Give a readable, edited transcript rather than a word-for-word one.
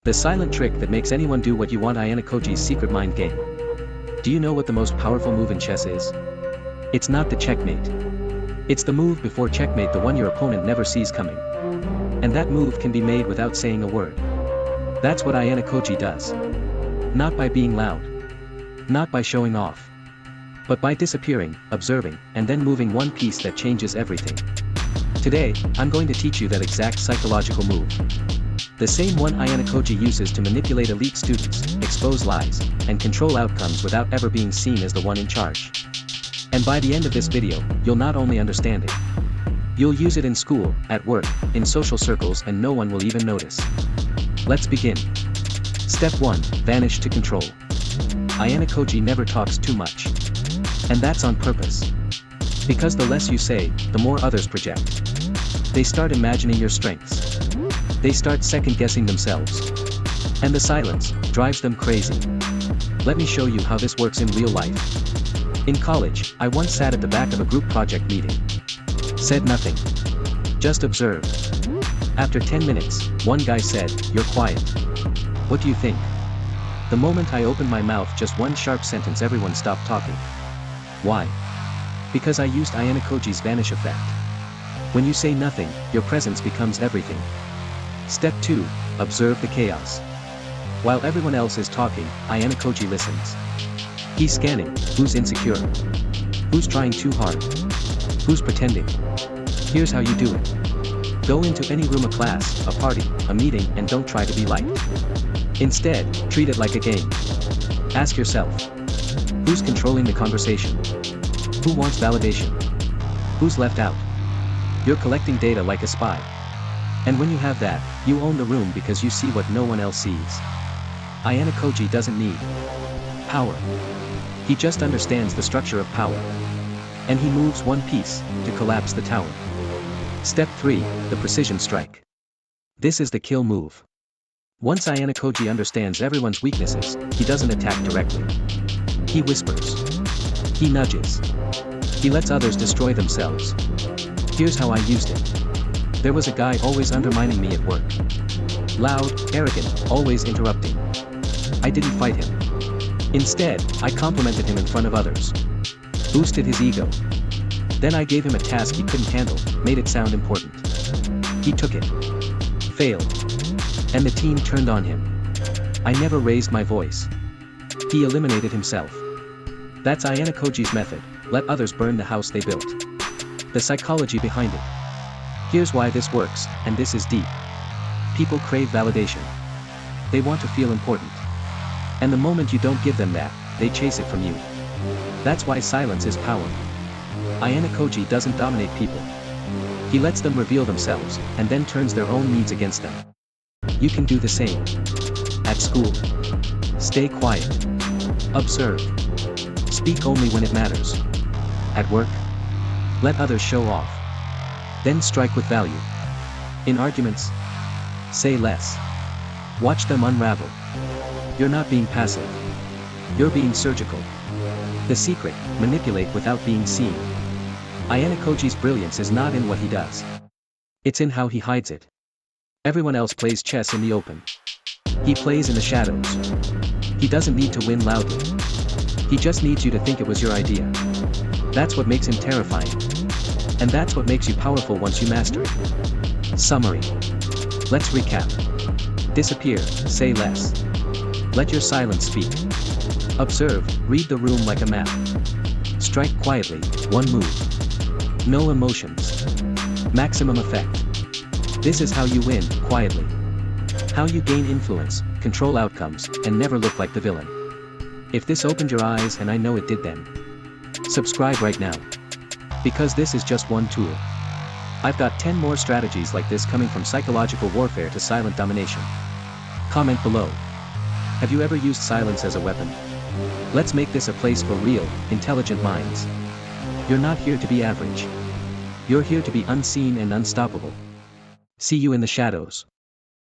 The silent trick that makes anyone do what you want. Ayanokoji's secret mind game. Do you know what the most powerful move in chess is? It's not the checkmate. It's the move before checkmate, the one your opponent never sees coming. And that move can be made without saying a word. That's what Ayanokoji does. Not by being loud. Not by showing off. But by disappearing, observing, and then moving one piece that changes everything. Today, I'm going to teach you that exact psychological move. The same one Ayanokoji uses to manipulate elite students, expose lies, and control outcomes without ever being seen as the one in charge. And by the end of this video, you'll not only understand it. You'll use it in school, at work, in social circles, and no one will even notice. Let's begin. Step 1, vanish to control. Ayanokoji never talks too much. And that's on purpose. Because the less you say, the more others project. They start imagining your strengths. They start second-guessing themselves. And the silence drives them crazy. Let me show you how this works in real life. In college, I once sat at the back of a group project meeting. Said nothing. Just observed. After 10 minutes, one guy said, "You're quiet. What do you think?" The moment I opened my mouth, just one sharp sentence, everyone stopped talking. Why? Because I used Ayanokoji's vanish effect. When you say nothing, your presence becomes everything. Step 2, observe the chaos. While everyone else is talking, Ayanokoji listens. He's scanning, who's insecure? Who's trying too hard? Who's pretending? Here's how you do it. Go into any room, a class, a party, a meeting, and don't try to be liked. Instead, treat it like a game. Ask yourself, who's controlling the conversation? Who wants validation? Who's left out? You're collecting data like a spy. And when you have that, you own the room because you see what no one else sees. Ayanokoji doesn't need power. He just understands the structure of power. And he moves one piece to collapse the tower. Step 3, the precision strike. This is the kill move. Once Ayanokoji understands everyone's weaknesses, he doesn't attack directly. He whispers. He nudges. He lets others destroy themselves. Here's how I used it. There was a guy always undermining me at work. Loud, arrogant, always interrupting. I didn't fight him. Instead, I complimented him in front of others. Boosted his ego. Then I gave him a task he couldn't handle, made it sound important. He took it. Failed. And the team turned on him. I never raised my voice. He eliminated himself. That's Ayanokoji's method, let others burn the house they built. The psychology behind it. Here's why this works, and this is deep. People crave validation. They want to feel important. And the moment you don't give them that, they chase it from you. That's why silence is power. Ayanokoji doesn't dominate people. He lets them reveal themselves, and then turns their own needs against them. You can do the same. At school. Stay quiet. Observe. Speak only when it matters. At work. Let others show off. Then strike with value. In arguments. Say less. Watch them unravel. You're not being passive. You're being surgical. The secret, manipulate without being seen. Ayanokoji's brilliance is not in what he does. It's in how he hides it. Everyone else plays chess in the open. He plays in the shadows. He doesn't need to win loudly. He just needs you to think it was your idea. That's what makes him terrifying. And that's what makes you powerful once you master it. Summary. Let's recap. Disappear, say less. Let your silence speak. Observe, read the room like a map. Strike quietly, one move. No emotions. Maximum effect. This is how you win, quietly. How you gain influence, control outcomes, and never look like the villain. If this opened your eyes, and I know it did, then subscribe right now. Because this is just one tool. I've got 10 more strategies like this coming from psychological warfare to silent domination. Comment below. Have you ever used silence as a weapon? Let's make this a place for real, intelligent minds. You're not here to be average. You're here to be unseen and unstoppable. See you in the shadows.